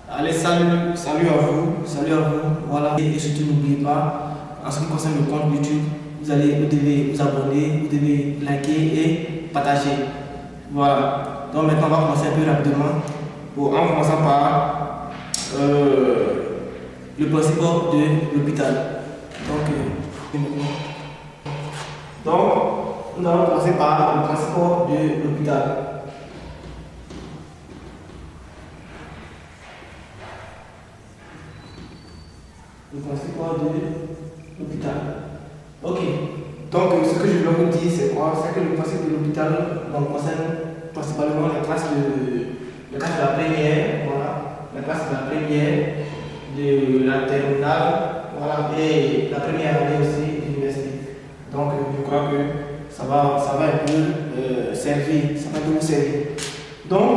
Allez, salut à vous, voilà. Et surtout, n'oubliez pas, en ce qui concerne le compte YouTube, vous devez vous abonner, vous devez liker et partager. Voilà. Donc maintenant, on va commencer un peu rapidement. Bon, en commençant par le principe de l'hôpital. Donc, nous allons commencer par le principe de l'hôpital. Le principe de l'hôpital. Ok. Donc, ce que je voulais vous dire, c'est quoi? C'est que le principe de l'hôpital concerne principalement les classes de la première, voilà, la classe de la première, de la terminale, voilà, et la première année aussi de l'université. Donc, je crois que ça va un peu servir, ça va un peu vous servir. Donc,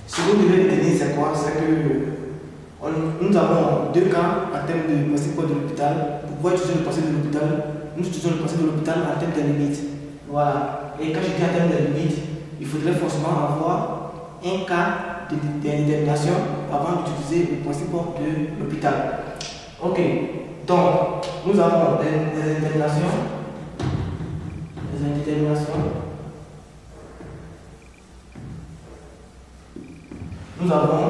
ce que vous devez retenir, c'est quoi? C'est que nous avons deux cas en termes de principe de l'hôpital. Pour pouvoir utiliser le principe de l'hôpital, nous utilisons le principe de l'hôpital en termes de limites. Voilà. Et quand je dis en termes de limites, il faudrait forcément avoir un cas d'indétermination avant d'utiliser le principe de l'hôpital. Ok. Donc, nous avons des indéterminations. Nous avons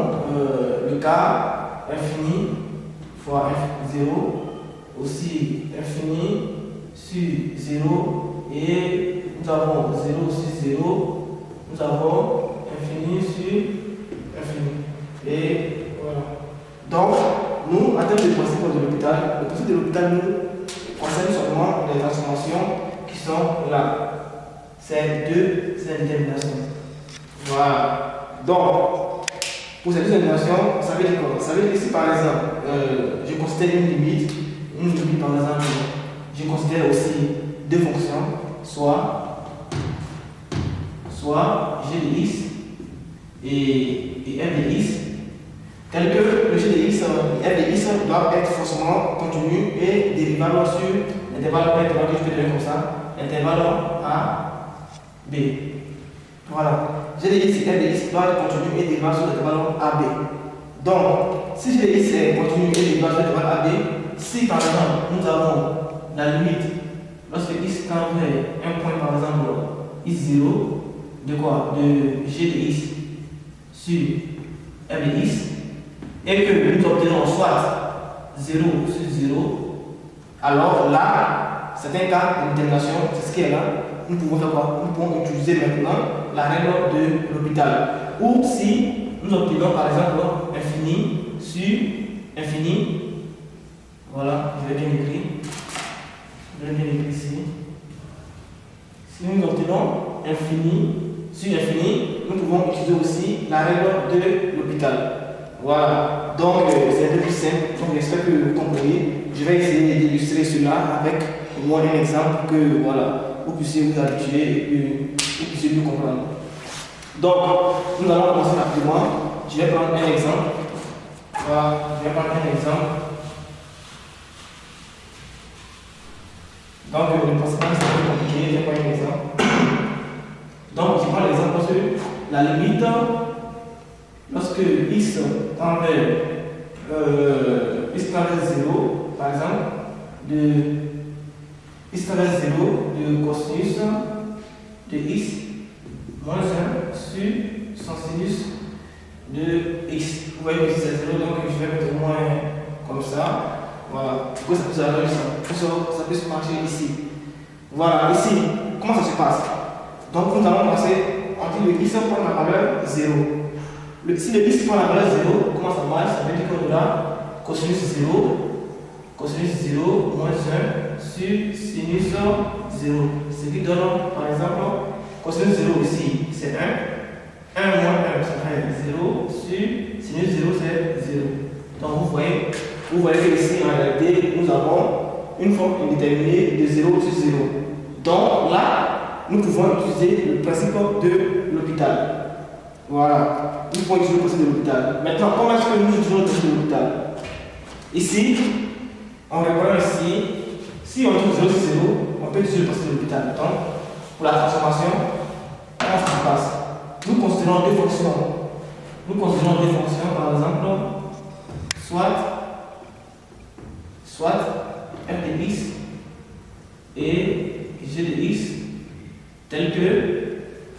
le cas infini fois 0, aussi infini sur 0, et nous avons 0 sur 0, nous avons infini sur infini. Et voilà. Donc, nous, en termes de principe de l'hôpital, le principe de l'hôpital nous concerne seulement les transformations qui sont là. C'est deux indéterminations. Voilà. Donc, pour ces deux indéterminations, ça veut dire quoi? Ça veut dire que si par exemple, je considère une limite par exemple, je considère aussi deux fonctions, soit g de x et f de x, tel que le g de x et f de x doivent être forcément continu et dérivable sur l'intervalle que je peux donner comme ça, l'intervalle a, b. Voilà. G de x et f de x doivent être continu et dérivable sur l'intervalle a, b. Donc, si g de x est continu et dérivable sur l'intervalle a, b, si par exemple nous avons la limite lorsque x tend vers un point par exemple x0 de quoi? De g de x sur f de x, et que nous obtenons soit 0 sur 0, alors là, c'est un cas de détermination, c'est ce qui est là. Nous pouvons faire quoi? Nous pouvons utiliser maintenant la règle de l'hôpital. Ou si nous obtenons par exemple infini sur infini, voilà, je vais bien écrire ici. Si nous obtenons infini sur infini, nous pouvons utiliser aussi la règle de l'hôpital. Voilà, donc c'est un peu plus simple, donc j'espère que vous comprenez. Je vais essayer d'illustrer cela avec au moins un exemple que voilà, vous puissiez vous habituer et que vous puissiez mieux comprendre. Donc, nous allons commencer rapidement. Je vais prendre un exemple. Voilà, je vais prendre un exemple. Donc, le principe c'est un peu compliqué, je vais prendre un exemple. Donc, je prends l'exemple parce que la limite, lorsque x tend vers 0, par exemple, x tend vers 0 de cosinus de x moins 1 sur son sinus de x. Vous voyez que c'est 0, donc je vais mettre moins comme ça. Voilà, du coup ça peut aller ça peut se marcher ici. Voilà, ici, comment ça se passe? Donc nous allons passer, on dit le x prend la valeur 0. Si le x prend la valeur 0, comment ça marche? Ça veut dire qu'on aura cosinus 0 moins 1 sur sinus 0. Ce qui donne par exemple cosinus 0 ici c'est 1 moins 1 ça fait 0 sur sinus 0 c'est 0. Donc vous voyez que ici en réalité nous avons une forme indéterminée de 0 sur 0. Donc là, nous pouvons utiliser le principe de l'hôpital. Voilà, nous pouvons utiliser le principe de l'hôpital. Maintenant, comment est-ce que nous utilisons le principe de l'hôpital? Ici, on reprend ici, si on utilise 0 sur 0, on peut utiliser le principe de l'hôpital. Donc, pour la transformation, comment ça se passe? Nous considérons deux fonctions nous considérons des fonctions, par exemple, soit f de x et g de x, tel que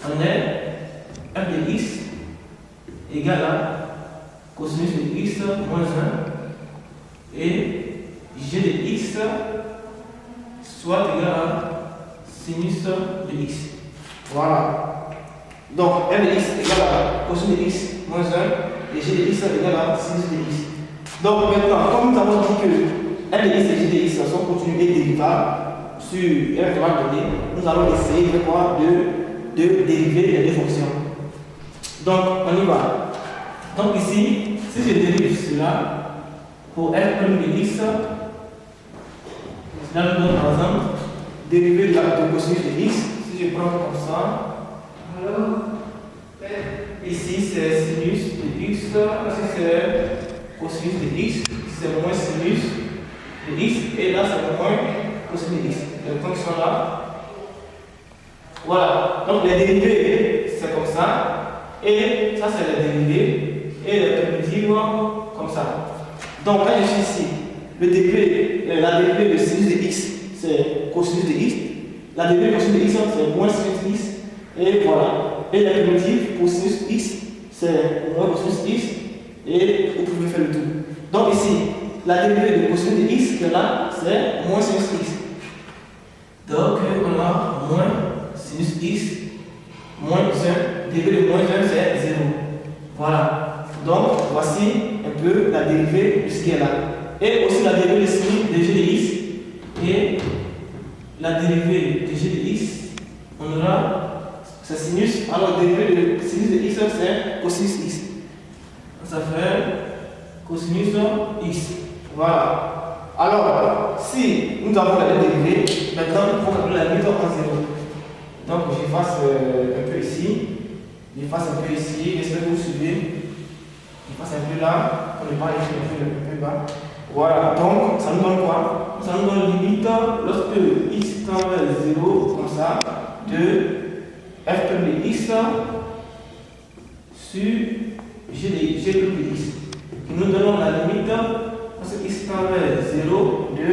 on est f de x égale à cosinus de x moins 1 et g de x soit égal à sinus de x. Voilà. Donc f de x égale à cosinus de x moins 1 et g de x égale à sinus de x. Donc maintenant, comme nous avons dit que f de x et g de x sont continus et dérivables sur un intervalle donné, nous allons essayer de dériver les deux fonctions. Donc on y va. Donc ici, si je dérive cela pour f' de x, cela nous donne par exemple dérivé de cosinus de x. Si je prends comme ça, alors ici c'est sinus de x, ici c'est cosinus de x, c'est moins sinus de x, et là c'est moins cosinus de x. Les fonctions là. Voilà, donc les dérivés c'est comme ça, et ça c'est les dérivés, et les primitives comme ça. Donc quand je suis ici, la dérivée de sinus de x c'est cosinus de x, la dérivée de cosinus de x c'est moins sinus de x, et voilà. Et la primitive pour sinus x c'est moins cosinus de x, et vous pouvez faire le tout. Donc ici, la dérivée de cosinus de x que là c'est moins sinus x. Donc on a moins sinus x moins 1, dérivée de moins 1 c'est 0. Voilà. Donc voici un peu la dérivée de ce qui est là. Et aussi la dérivée de sinus de g de x et la dérivée de g de x, on aura c'est sinus, alors la dérivée de sinus de x c'est cosinus x. Ça fait cosinus x. Voilà. Alors, si nous avons la dérivée, maintenant nous pouvons la limite en 0. Donc j'efface un peu ici, j'efface un peu ici, j'espère que vous suivez. J'efface un peu là, on n'est pas ici un peu bas. Voilà, donc ça nous donne quoi? Ça nous donne limite lorsque x tend vers 0, comme ça, de f' de x sur g de x, qui nous donne la limite lorsque x tend vers 0 de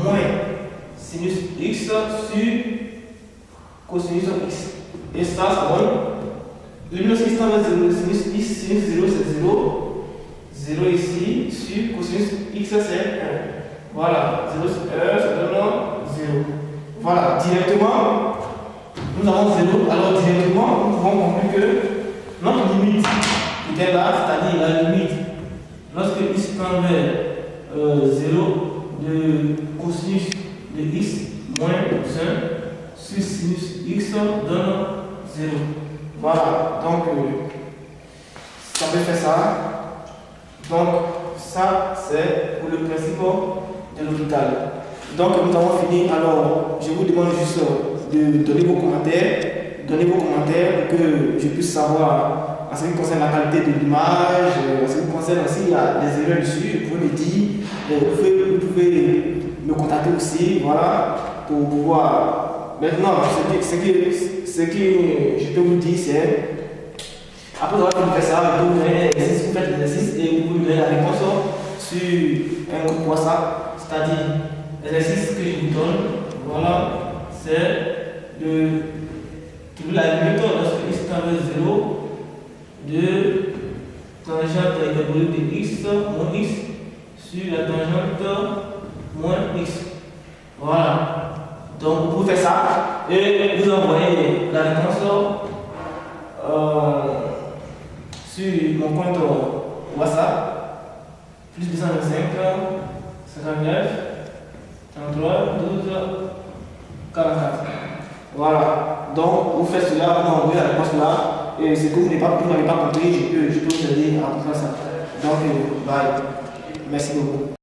moins sinus x sur cosinus x. Et ça donne limite lorsque x tend vers 0 de sinus x, sinus 0 c'est 0, 0 ici, sur cosinus x c'est 1. Voilà, 0 sur 1, ça donne 0. Voilà, directement, nous avons 0. Alors directement, nous pouvons conclure que notre limite qui est là, c'est-à-dire la limite lorsque x tend vers 0 de cosinus de x moins 1 sur sinus x donne 0. Voilà, donc ça peut faire ça. Donc ça c'est pour le principe de l'hôpital. Donc nous avons fini. Alors je vous demande juste de donner vos commentaires pour que je puisse savoir en ce qui concerne la qualité de l'image, en ce qui concerne aussi il y a des erreurs dessus, vous pouvez me dire, vous pouvez me contacter aussi, voilà, pour pouvoir. Maintenant, ce que je peux vous dire, c'est après avoir fait ça, vous faites l'exercice et vous pouvez me donner la réponse sur un groupe WhatsApp, c'est-à-dire l'exercice que je vous donne, voilà, c'est de trouver la limite lorsque x tend vers 0 de tangente hyperbolique de x moins x sur la tangente moins x. Voilà. Donc vous pouvez faire ça et vous envoyez la réponse sur mon compte WhatsApp plus 225 59 33 12 44. Voilà. Donc vous faites cela, vous m'envoyez la réponse là. Et ce que vous n'avez pas compris, je peux vous aider à faire ça. Donc, bye. Merci beaucoup.